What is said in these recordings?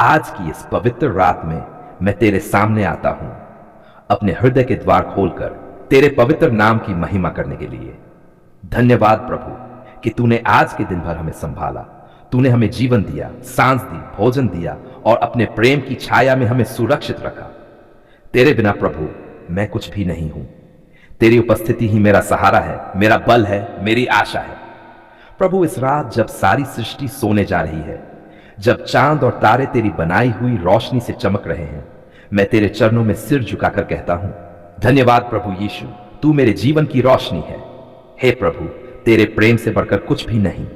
आज की इस पवित्र रात में मैं तेरे सामने आता हूं, अपने हृदय के द्वार खोलकर तेरे पवित्र नाम की महिमा करने के लिए। धन्यवाद प्रभु कि तूने आज के दिन भर हमें संभाला। तूने हमें जीवन दिया, सांस दी, भोजन दिया और अपने प्रेम की छाया में हमें सुरक्षित रखा। तेरे बिना प्रभु मैं कुछ भी नहीं हूं। तेरी उपस्थिति ही मेरा सहारा है, मेरा बल है, मेरी आशा है। प्रभु, इस रात जब सारी सृष्टि सोने जा रही है, जब चांद और तारे तेरी बनाई हुई रोशनी से चमक रहे हैं, मैं तेरे चरणों में सिर झुकाकर कहता हूं, धन्यवाद प्रभु यीशु, तू मेरे जीवन की रोशनी है। हे प्रभु, तेरे प्रेम से बढ़कर कुछ भी नहीं।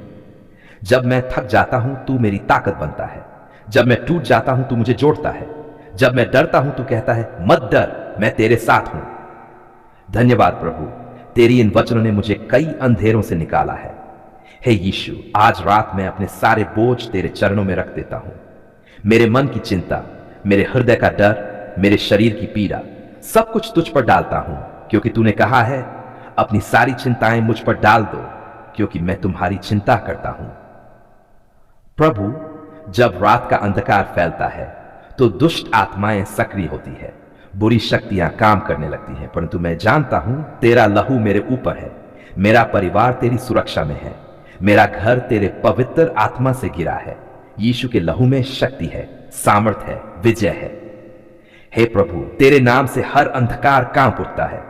जब मैं थक जाता हूं तू मेरी ताकत बनता है। जब मैं टूट जाता हूं तू मुझे जोड़ता है। जब मैं डरता हूं तू कहता है मत डर, मैं तेरे साथ हूं। धन्यवाद प्रभु, तेरी इन वचनों ने मुझे कई अंधेरों से निकाला है। हे यीशु, आज रात मैं अपने सारे बोझ तेरे चरणों में रख देता हूं। मेरे मन की चिंता, मेरे हृदय का डर, मेरे शरीर की पीड़ा, सब कुछ तुझ पर डालता हूं, क्योंकि तूने कहा है अपनी सारी चिंताएं मुझ पर डाल दो, क्योंकि मैं तुम्हारी चिंता करता हूं। प्रभु, जब रात का अंधकार फैलता है तो दुष्ट आत्माएं सक्रिय होती है, बुरी शक्तियां काम करने लगती हैं, परंतु मैं जानता हूं तेरा लहू मेरे ऊपर है। मेरा परिवार तेरी सुरक्षा में है। मेरा घर तेरे पवित्र आत्मा से घिरा है। यीशु के लहू में शक्ति है, सामर्थ है, विजय है। हे प्रभु, तेरे नाम से हर अंधकार कांप उठता है।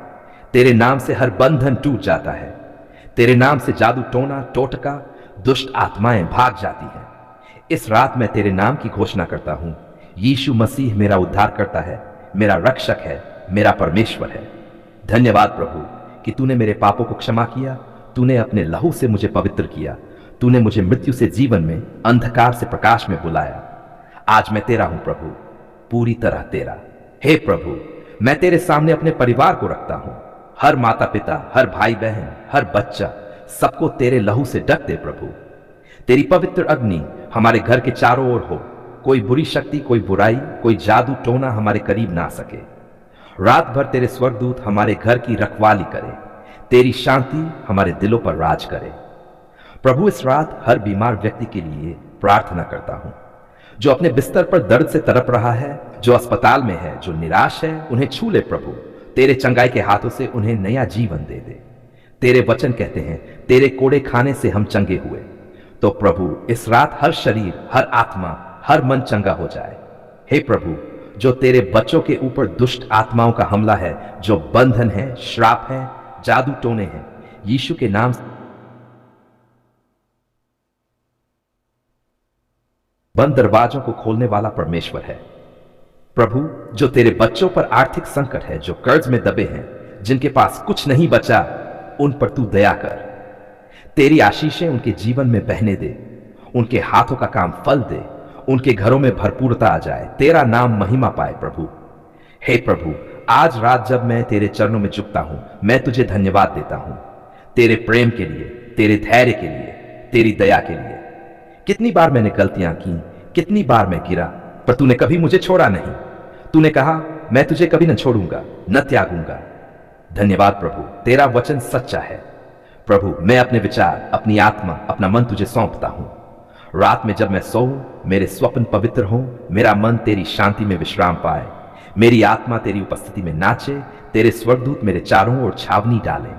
तेरे नाम से हर बंधन टूट जाता है। तेरे नाम से जादू टोना, टोटका, दुष्ट आत्माएं भाग जाती हैं। इस रात मैं तेरे नाम की घोषणा करता हूं। यीशु मसीह मेरा उद्धार करता है, मेरा रक्षक है, मेरा परमेश्वर है। धन्यवाद प्रभु कि तूने मेरे पापों को क्षमा किया। तूने अपने लहू से मुझे पवित्र किया। तूने मुझे मृत्यु से जीवन में, अंधकार से प्रकाश में बुलाया। आज मैं तेरा हूं प्रभु, पूरी तरह तेरा। हे प्रभु, मैं तेरे सामने अपने परिवार को रखता हूं। हर माता पिता, हर भाई बहन, हर बच्चा, सबको तेरे लहू से ढक दे प्रभु। तेरी पवित्र अग्नि हमारे घर के चारों ओर हो। कोई बुरी शक्ति, कोई बुराई, कोई जादू टोना हमारे करीब ना आ सके। रात भर तेरे स्वर्गदूत हमारे घर की रखवाली करे। तेरी शांति हमारे दिलों पर राज करे। प्रभु, इस रात हर बीमार व्यक्ति के लिए प्रार्थना करता हूं, जो अपने बिस्तर पर दर्द से तड़प रहा है, जो अस्पताल में है, जो निराश है, उन्हें छू ले प्रभु। तेरे चंगाई के हाथों से उन्हें नया जीवन दे दे। तेरे वचन कहते हैं तेरे कोड़े खाने से हम चंगे हुए। तो प्रभु, इस रात हर शरीर, हर आत्मा, हर मन चंगा हो जाए। हे प्रभु, जो तेरे बच्चों के ऊपर दुष्ट आत्माओं का हमला है, जो बंधन है, श्राप है, जादू टोने हैं, यीशु के नाम बंद दरवाजों को खोलने वाला परमेश्वर है। प्रभु, जो तेरे बच्चों पर आर्थिक संकट है, जो कर्ज में दबे हैं, जिनके पास कुछ नहीं बचा, उन पर तू दया कर। तेरी आशीषें उनके जीवन में बहने दे। उनके हाथों का काम फल दे। उनके घरों में भरपूरता आ जाए। तेरा नाम महिमा पाए प्रभु। हे प्रभु, आज रात जब मैं तेरे चरणों में झुकता हूं, मैं तुझे धन्यवाद देता हूं, तेरे प्रेम के लिए, तेरे धैर्य के लिए, तेरी दया के लिए। कितनी बार मैंने गलतियां की, कितनी बार मैं गिरा, पर तूने कभी मुझे छोड़ा नहीं। तूने कहा मैं तुझे कभी न छोड़ूंगा, न त्यागूंगा। धन्यवाद प्रभु, तेरा वचन सच्चा है। प्रभु, मैं अपने विचार, अपनी आत्मा, अपना मन तुझे सौंपता हूं। रात में जब मैं सोऊं, मेरे स्वप्न पवित्र हों, मेरा मन तेरी शांति में विश्राम पाए, मेरी आत्मा तेरी उपस्थिति में नाचे, तेरे स्वर्गदूत मेरे चारों ओर छावनी डालें।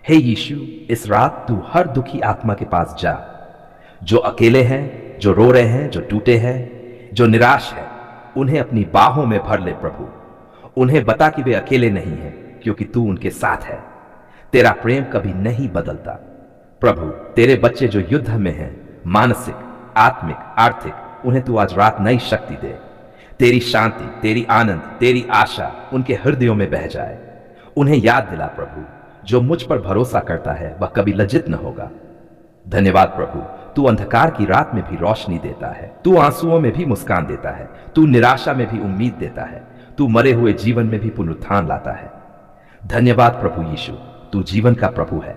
हे यीशु, इस रात तू हर दुखी आत्मा के पास जा, जो अकेले हैं, जो रो रहे हैं, जो टूटे हैं, जो निराश है, उन्हें अपनी बाहों में भर ले प्रभु। उन्हें बता कि वे अकेले नहीं हैं, क्योंकि तू उनके साथ है। तेरा प्रेम कभी नहीं बदलता। प्रभु, तेरे बच्चे जो युद्ध में हैं, मानसिक, आत्मिक, आर्थिक, उन्हें तू आज रात नई शक्ति दे। तेरी शांति, तेरी आनंद, तेरी आशा उनके हृदयों में बह जाए। उन्हें याद दिला प्रभु, जो मुझ पर भरोसा करता है वह कभी लज्जित न होगा। धन्यवाद प्रभु, तू अंधकार की रात में भी रोशनी देता है। तू आंसुओं में भी मुस्कान देता है। तू निराशा में भी उम्मीद देता है। तू मरे हुए जीवन में भी पुनरुत्थान लाता है। धन्यवाद प्रभु यीशु, तू जीवन का प्रभु है।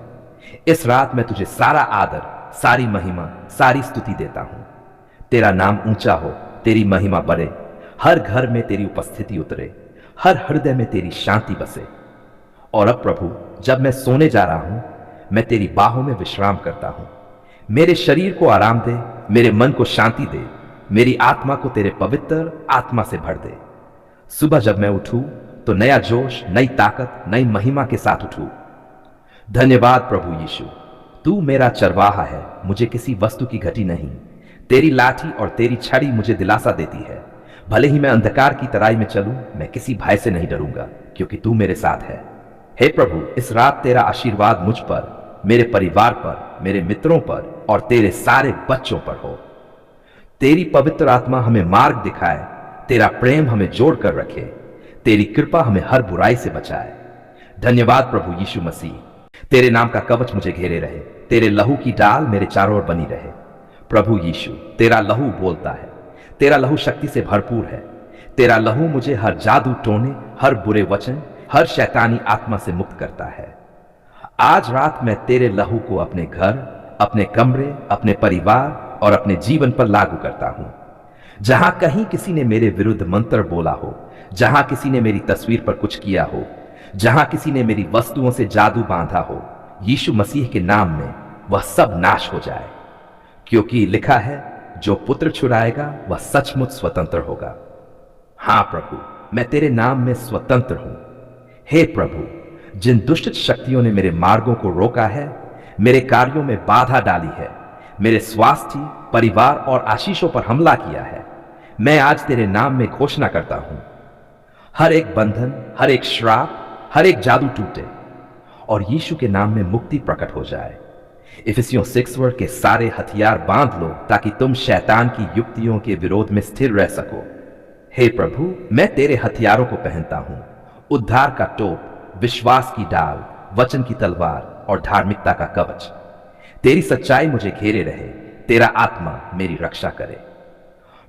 इस रात मैं तुझे सारा आदर, सारी महिमा, सारी स्तुति देता हूं। तेरा नाम ऊंचा हो, तेरी महिमा बढ़े, हर घर में तेरी उपस्थिति उतरे, हर हृदय में तेरी शांति बसे। और अब प्रभु, जब मैं सोने जा रहा हूं, मैं तेरी बाहों में विश्राम करता हूं। मेरे शरीर को आराम दे, मेरे मन को शांति दे, मेरी आत्मा को तेरे पवित्र आत्मा से भर दे। सुबह जब मैं उठूं तो नया जोश, नई ताकत, नई महिमा के साथ उठूं। धन्यवाद प्रभु यीशु, तू मेरा चरवाहा है, मुझे किसी वस्तु की घटी नहीं। तेरी लाठी और तेरी छड़ी मुझे दिलासा देती है। भले ही मैं अंधकार की तराई में चलूं, मैं किसी भय से नहीं डरूंगा, क्योंकि तू मेरे साथ है। हे प्रभु, इस रात तेरा आशीर्वाद मुझ पर, मेरे परिवार पर, मेरे मित्रों पर और तेरे सारे बच्चों पर हो। तेरी पवित्र आत्मा हमें मार्ग दिखाए, तेरा प्रेम हमें जोड़ कर रखे, तेरी कृपा हमें हर बुराई से बचाए। धन्यवाद प्रभु यीशु मसीह, तेरे नाम का कवच मुझे घेरे रहे, तेरे लहू की डाल मेरे चारों ओर बनी रहे। प्रभु यीशु, तेरा लहू बोलता है, तेरा लहू शक्ति से भरपूर है। तेरा लहू मुझे हर जादू टोने, हर बुरे वचन, हर शैतानी आत्मा से मुक्त करता है। आज रात मैं तेरे लहू को अपने घर, अपने कमरे, अपने परिवार और अपने जीवन पर लागू करता हूं। जहां कहीं किसी ने मेरे विरुद्ध मंत्र बोला हो, जहां किसी ने मेरी तस्वीर पर कुछ किया हो, जहां किसी ने मेरी वस्तुओं से जादू बांधा हो, यीशु मसीह के नाम में वह सब नाश हो जाए, क्योंकि लिखा है, जो पुत्र छुड़ाएगा वह सचमुच स्वतंत्र होगा। हां प्रभु, मैं तेरे नाम में स्वतंत्र हूं। हे प्रभु, जिन दुष्ट शक्तियों ने मेरे मार्गों को रोका है, मेरे कार्यों में बाधा डाली है, मेरे स्वास्थ्य, परिवार और आशीषों पर हमला किया है, मैं आज तेरे नाम में घोषणा करता हूं, हर एक बंधन, हर एक श्राप, हर एक जादू टूटे और यीशु के नाम में मुक्ति प्रकट हो जाए। इफिसियों 6 वर्ड के सारे हथियार बांध लो, ताकि तुम शैतान की युक्तियों के विरोध में स्थिर रह सको। हे प्रभु, मैं तेरे हथियारों को पहनता हूं, उद्धार का टोप, विश्वास की डाल, वचन की तलवार और धार्मिकता का कवच। तेरी सच्चाई मुझे घेरे रहे, तेरा आत्मा मेरी रक्षा करे।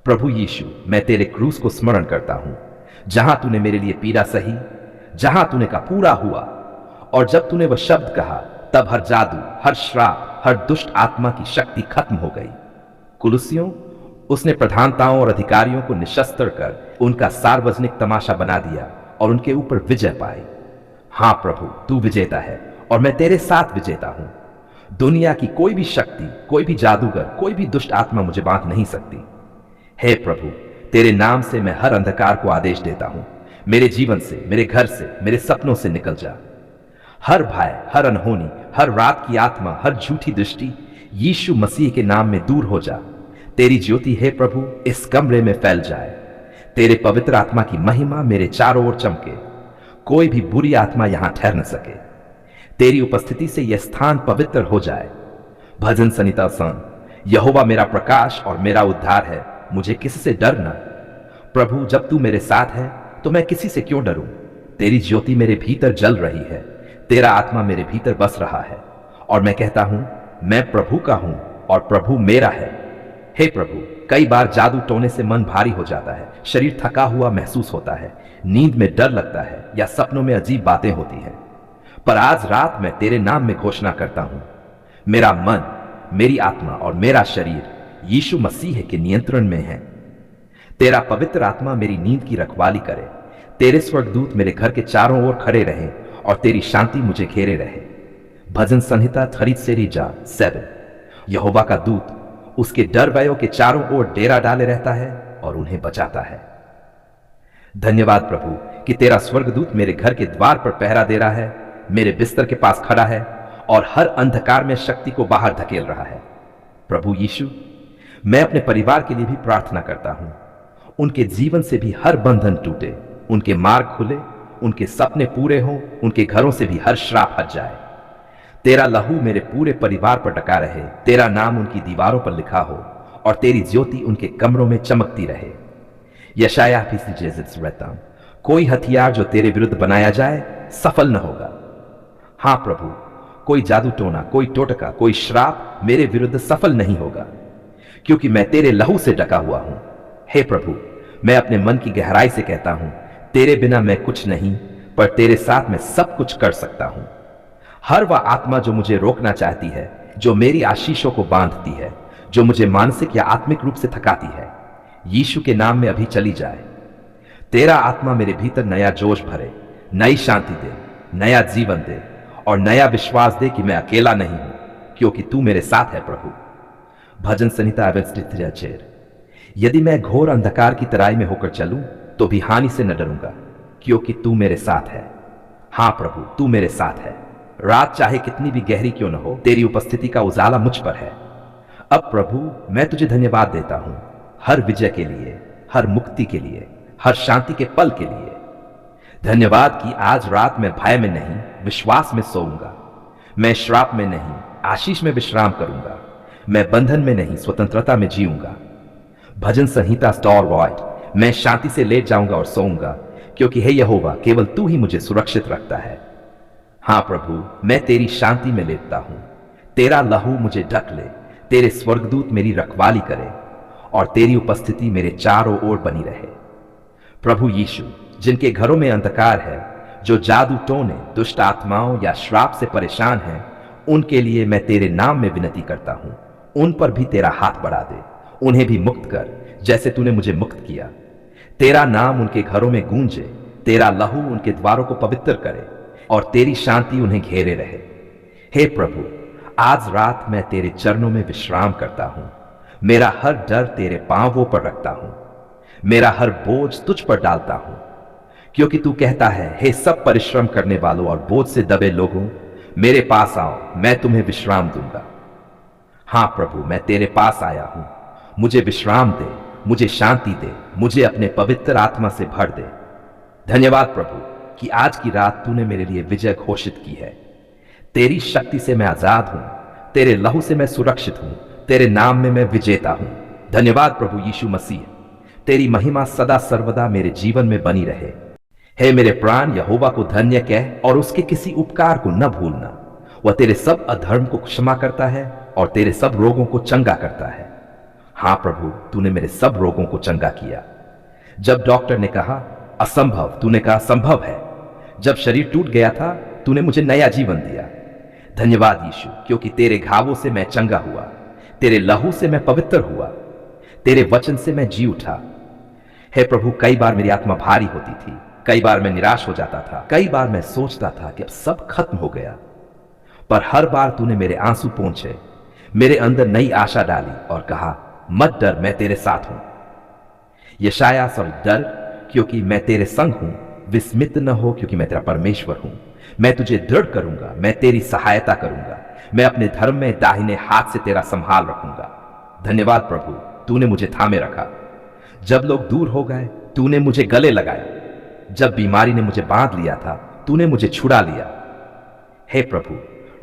प्रभु यीशु, मैं तेरे क्रूस को स्मरण करता हूं, जहां तूने मेरे लिए पीड़ा सही, जहां तूने का पूरा हुआ, और जब तूने वह शब्द कहा, तब हर जादू, हर श्राप, हर दुष्ट आत्मा की शक्ति खत्म हो गई। कुलुसियों, उसने प्रधानताओं और अधिकारियों को निशस्त्र कर उनका सार्वजनिक तमाशा बना दिया और उनके ऊपर विजय पाई। हां प्रभु, तू विजेता है और मैं तेरे साथ विजेता हूं। दुनिया की कोई भी शक्ति, कोई भी जादूगर, कोई भी दुष्ट आत्मा मुझे बांध नहीं सकती। हे प्रभु, तेरे नाम से मैं हर अंधकार को आदेश देता हूं, मेरे जीवन से, मेरे घर से, मेरे सपनों से निकल जा। हर भय, हर अनहोनी, हर रात की आत्मा, हर झूठी दृष्टि यीशु मसीह के नाम में दूर हो जा। तेरी ज्योति हे प्रभु इस कमरे में फैल जाए। तेरे पवित्र आत्मा की महिमा मेरे चारों ओर चमके, कोई भी बुरी आत्मा यहां ठहर न सके। तेरी उपस्थिति से यह स्थान पवित्र हो जाए। भजन संहिता सन, यहोवा मेरा प्रकाश और मेरा उद्धार है, मुझे किसी से डर न। प्रभु, जब तू मेरे साथ है तो मैं किसी से क्यों डरूं। तेरी ज्योति मेरे भीतर जल रही है, तेरा आत्मा मेरे भीतर बस रहा है और मैं कहता हूं, मैं प्रभु का हूं और प्रभु मेरा है। हे प्रभु, कई बार जादू टोने से मन भारी हो जाता है, शरीर थका हुआ महसूस होता है, नींद में डर लगता है या सपनों में अजीब बातें होती हैं। पर आज रात मैं तेरे नाम में घोषणा करता हूं, मेरा मन, मेरी आत्मा और मेरा शरीर यीशु मसीह के नियंत्रण में है। तेरा पवित्र आत्मा मेरी नींद की रखवाली करे, तेरे स्वर्गदूत मेरे घर के चारों ओर खड़े रहें और तेरी शांति मुझे घेरे रहे। भजन संहिता 3:7। यहोवा का दूत उसके डरवयों के चारों ओर डेरा डाले रहता है और उन्हें बचाता है। धन्यवाद प्रभु कि तेरा स्वर्गदूत मेरे घर के द्वार पर पहरा दे रहा है, मेरे बिस्तर के पास खड़ा है और हर अंधकार में शक्ति को बाहर धकेल रहा है। प्रभु यीशु, मैं अपने परिवार के लिए भी प्रार्थना करता हूं, उनके जीवन से भी हर बंधन टूटे, उनके मार्ग खुले, उनके सपने पूरे हों, उनके घरों से भी हर श्राप हट जाए। तेरा लहू मेरे पूरे परिवार पर टका रहे, तेरा नाम उनकी दीवारों पर लिखा हो और तेरी ज्योति उनके कमरों में चमकती रहे। यशायाह भी रहता हूं, कोई हथियार जो तेरे विरुद्ध बनाया जाए सफल न होगा। हां प्रभु, कोई जादू टोना, कोई टोटका, कोई श्राप मेरे विरुद्ध सफल नहीं होगा, क्योंकि मैं तेरे लहू से ढका हुआ हूं। हे प्रभु, मैं अपने मन की गहराई से कहता हूं, तेरे बिना मैं कुछ नहीं, पर तेरे साथ मैं सब कुछ कर सकता हूं। हर वह आत्मा जो मुझे रोकना चाहती है, जो मेरी आशीषों को बांधती है, जो मुझे मानसिक या आत्मिक रूप से थकाती है, यीशु के नाम में अभी चली जाए। तेरा आत्मा मेरे भीतर नया जोश भरे, नई शांति दे, नया जीवन दे और नया विश्वास दे कि मैं अकेला नहीं हूं, क्योंकि तू मेरे साथ है प्रभु। भजन संहिता 23:4। यदि मैं घोर अंधकार की तराई में होकर चलूं तो भी हानि से न डरूंगा, क्योंकि तू मेरे साथ है। हां प्रभु, तू मेरे साथ है। रात चाहे कितनी भी गहरी क्यों न हो, तेरी उपस्थिति का उजाला मुझ पर है। अब प्रभु, मैं तुझे धन्यवाद देता हूं हर विजय के लिए, हर मुक्ति के लिए, हर शांति के पल के लिए। धन्यवाद कि आज रात मैं भय में नहीं, विश्वास में सोऊंगा। मैं श्राप में नहीं, आशीष में विश्राम करूंगा। मैं बंधन में नहीं, स्वतंत्रता में जीऊंगा। भजन संहिता स्टॉर वॉइड, मैं शांति से लेट जाऊंगा और सोऊंगा, क्योंकि हे यहोवा, केवल तू ही मुझे सुरक्षित रखता है। हां प्रभु, मैं तेरी शांति में लेटता हूं। तेरा लहू मुझे ढक ले, तेरे स्वर्गदूत मेरी रखवाली करे और तेरी उपस्थिति मेरे चारों ओर बनी रहे। प्रभु यीशु, जिनके घरों में अंधकार है, जो जादू टोने, दुष्ट आत्माओं या श्राप से परेशान हैं, उनके लिए मैं तेरे नाम में विनती करता हूं। उन पर भी तेरा हाथ बढ़ा दे, उन्हें भी मुक्त कर जैसे तूने मुझे मुक्त किया। तेरा नाम उनके घरों में गूंजे, तेरा लहू उनके द्वारों को पवित्र करे और तेरी शांति उन्हें घेरे रहे। हे प्रभु, आज रात मैं तेरे चरणों में विश्राम करता हूं। मेरा हर डर तेरे पांवों पर रखता हूं। मेरा हर बोझ तुझ पर डालता हूं, क्योंकि तू कहता है, हे सब परिश्रम करने वालों और बोझ से दबे लोगों, मेरे पास आओ, मैं तुम्हें विश्राम दूंगा। हां प्रभु, मैं तेरे पास आया हूं। मुझे विश्राम दे, मुझे शांति दे, मुझे अपने पवित्र आत्मा से भर दे। धन्यवाद प्रभु कि आज की रात तूने मेरे लिए विजय घोषित की है। तेरी शक्ति से मैं आजाद हूं, तेरे लहू से मैं सुरक्षित हूं, तेरे नाम में मैं विजेता हूं। धन्यवाद प्रभु यीशु मसीह, तेरी महिमा सदा सर्वदा मेरे जीवन में बनी रहे। हे मेरे प्राण, यहोवा को धन्य कह और उसके किसी उपकार को न भूलना। वह तेरे सब अधर्म को क्षमा करता है और तेरे सब रोगों को चंगा करता है। हां प्रभु, तूने मेरे सब रोगों को चंगा किया। जब डॉक्टर ने कहा असंभव, तूने कहा संभव है। जब शरीर टूट गया था, तूने मुझे नया जीवन दिया। धन्यवाद यीशु, क्योंकि तेरे घावों से मैं चंगा हुआ, तेरे लहू से मैं पवित्र हुआ, तेरे वचन से मैं जी उठा। हे प्रभु, कई बार मेरी आत्मा भारी होती थी, कई बार मैं निराश हो जाता था, कई बार मैं सोचता था कि अब सब खत्म हो गया, पर हर बार तूने मेरे आंसू पोंछे, मेरे अंदर नई आशा डाली और कहा, मत डर, मैं तेरे साथ हूं। यशायाह डर, क्योंकि मैं तेरे संग हूं। विस्मित न हो, क्योंकि मैं तेरा परमेश्वर हूं। मैं तुझे दृढ़ करूंगा, मैं तेरी सहायता करूंगा। मैं अपने धर्म में दाहिने हाथ से तेरा संभाल रखूंगा। धन्यवाद प्रभु, तूने मुझे थामे रखा। जब लोग दूर हो गए, तूने मुझे गले लगाया। जब बीमारी ने मुझे बांध लिया था, तूने मुझे छुड़ा लिया। हे प्रभु,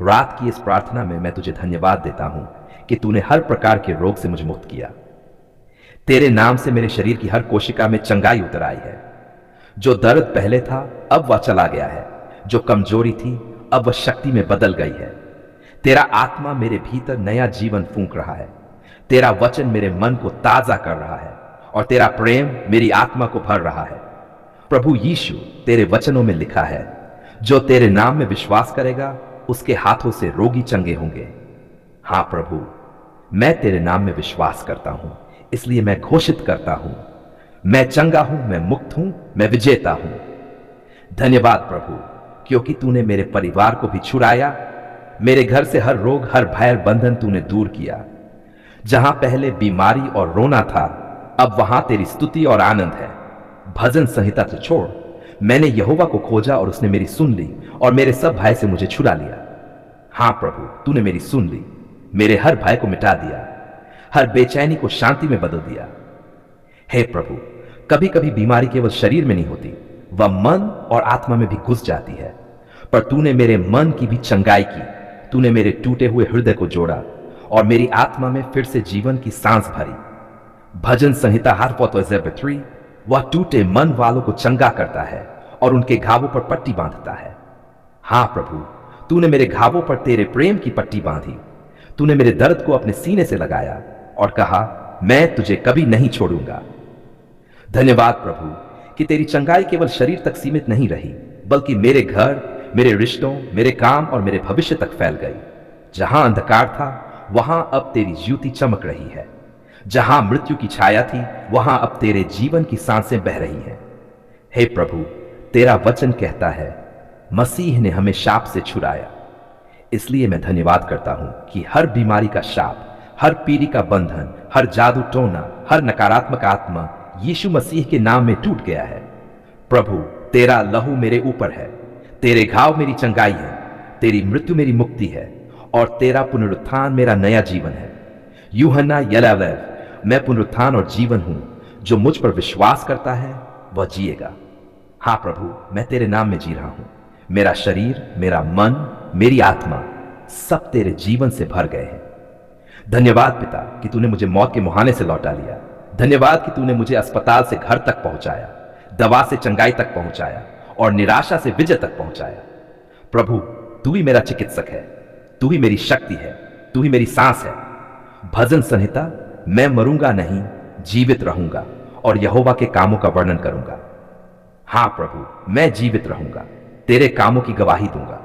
रात की इस प्रार्थना में मैं तुझे धन्यवाद देता हूं कि तूने हर प्रकार के रोग से मुझे मुक्त किया। तेरे नाम से मेरे शरीर की हर कोशिका में चंगाई उतर आई है। जो दर्द पहले था, अब वह चला गया है। जो कमजोरी थी, अब वह शक्ति में बदल गई है। तेरा आत्मा मेरे भीतर नया जीवन फूंक रहा है। तेरा वचन मेरे मन को ताजा कर रहा है और तेरा प्रेम मेरी आत्मा को भर रहा है। प्रभु यीशु, तेरे वचनों में लिखा है, जो तेरे नाम में विश्वास करेगा, उसके हाथों से रोगी चंगे होंगे। हां प्रभु, मैं तेरे नाम में विश्वास करता हूं, इसलिए मैं घोषित करता हूं, मैं चंगा हूं, मैं मुक्त हूं, मैं विजेता हूं। धन्यवाद प्रभु, क्योंकि तूने मेरे परिवार को भी छुड़ाया। मेरे घर से हर रोग, हर भय, बंधन तूने दूर किया। जहां पहले बीमारी और रोना था, अब वहां तेरी स्तुति और आनंद है। भजन संहिता से छोड़, मैंने यहोवा को खोजा और उसने मेरी सुन ली और मेरे सब भय से मुझे छुड़ा लिया। हां प्रभु, तूने मेरी सुन ली, मेरे हर भय को मिटा दिया, हर बेचैनी को शांति में बदल दिया। हे प्रभु, कभी कभी बीमारी केवल शरीर में नहीं होती, वह मन और आत्मा में भी घुस जाती है, पर तूने मेरे मन की भी चंगाई की। तूने मेरे टूटे हुए हृदय को जोड़ा और मेरी आत्मा में फिर से जीवन की सांस भरी। भजन संहिता हार्फोत 3, वह टूटे मन वालों को चंगा करता है और उनके घावों पर पट्टी बांधता है। हां प्रभु, तूने मेरे घावों पर तेरे प्रेम की पट्टी बांधी। तूने मेरे दर्द को अपने सीने से लगाया और कहा, मैं तुझे कभी नहीं छोड़ूंगा। धन्यवाद प्रभु कि तेरी चंगाई केवल शरीर तक सीमित नहीं रही, बल्कि मेरे घर, मेरे रिश्तों, मेरे काम और मेरे भविष्य तक फैल गई। जहां अंधकार था, वहां अब तेरी ज्योति चमक रही है। जहां मृत्यु की छाया थी, वहां अब तेरे जीवन की सांसें बह रही हैं। हे प्रभु, तेरा वचन कहता है, मसीह ने हमें शाप से छुड़ाया। इसलिए मैं धन्यवाद करता हूं कि हर बीमारी का शाप, हर पीढ़ी का बंधन, हर जादू टोना, हर नकारात्मक आत्मा यीशु मसीह के नाम में टूट गया है। प्रभु, तेरा लहू मेरे ऊपर है, तेरे घाव मेरी चंगाई है, तेरी मृत्यु मेरी मुक्ति है और तेरा पुनरुत्थान मेरा नया जीवन है। यूहन्ना 11, मैं पुनरुत्थान और जीवन हूं, जो मुझ पर विश्वास करता है वह जिएगा। हाँ प्रभु, मैं तेरे नाम में जी रहा हूं। मेरा शरीर, मेरा मन, मेरी आत्मा सब तेरे जीवन से भर गए हैं। धन्यवाद पिता कि तूने मुझे मौत के मुहाने से लौटा लिया। धन्यवाद कि तूने मुझे अस्पताल से घर तक पहुंचाया, दवा से चंगाई तक पहुंचाया और निराशा से विजय तक पहुंचाया। प्रभु, तू ही मेरा चिकित्सक है, तू ही मेरी शक्ति है, तू ही मेरी सांस है। भजन संहिता, मैं मरूंगा नहीं, जीवित रहूंगा और यहोवा के कामों का वर्णन करूंगा। हां प्रभु, मैं जीवित रहूंगा, तेरे कामों की गवाही दूंगा।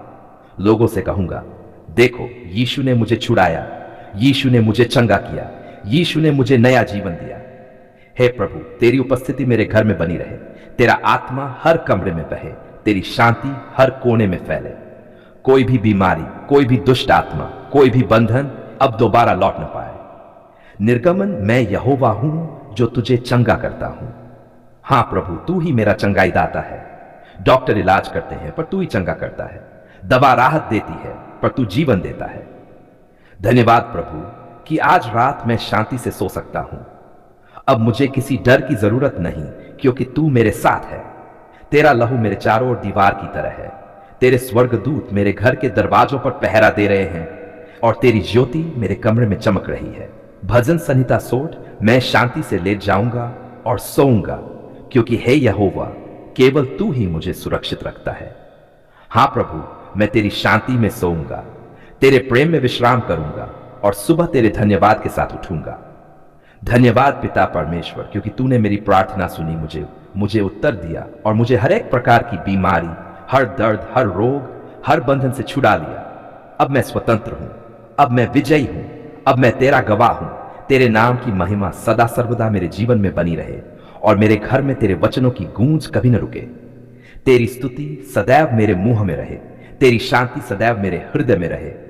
लोगों से कहूंगा, देखो यीशु ने मुझे छुड़ाया, यीशु ने मुझे चंगा किया, यीशु ने मुझे नया जीवन दिया। हे प्रभु, तेरी उपस्थिति मेरे घर में बनी रहे, तेरा आत्मा हर कमरे में बहे, तेरी शांति हर कोने में फैले। कोई भी बीमारी, कोई भी दुष्ट आत्मा, कोई भी बंधन अब दोबारा लौट न पाए। निर्गमन, मैं यहोवा हूं जो तुझे चंगा करता हूं। हां प्रभु, तू ही मेरा चंगाई दाता है। डॉक्टर इलाज करते हैं पर तू ही चंगा करता है, दवा राहत देती है पर तू जीवन देता है। धन्यवाद प्रभु कि आज रात मैं शांति से सो सकता हूं। अब मुझे किसी डर की जरूरत नहीं, क्योंकि तू मेरे साथ है। तेरा लहू मेरे चारों ओर दीवार की तरह है। तेरे स्वर्गदूत मेरे घर के दरवाजों पर पहरा दे रहे हैं और तेरी ज्योति मेरे कमरे में चमक रही है। भजन संहिता 16, मैं शांति से लेट जाऊंगा और सोऊंगा, क्योंकि हे यहोवा, केवल तू ही मुझे सुरक्षित रखता है। हां प्रभु, मैं तेरी शांति में सोऊंगा, तेरे प्रेम में विश्राम करूंगा और सुबह तेरे धन्यवाद के साथ उठूंगा। धन्यवाद पिता परमेश्वर, क्योंकि तूने मेरी प्रार्थना सुनी, मुझे उत्तर दिया और मुझे हर एक प्रकार की बीमारी, हर दर्द, हर रोग, हर बंधन से छुड़ा लिया। अब मैं स्वतंत्र हूं, अब मैं विजयी हूं, अब मैं तेरा गवाह हूं। तेरे नाम की महिमा सदा सर्वदा मेरे जीवन में बनी रहे और मेरे घर में तेरे वचनों की गूंज कभी न रुके। तेरी स्तुति सदैव मेरे मुंह में रहे, तेरी शांति सदैव मेरे हृदय में रहे।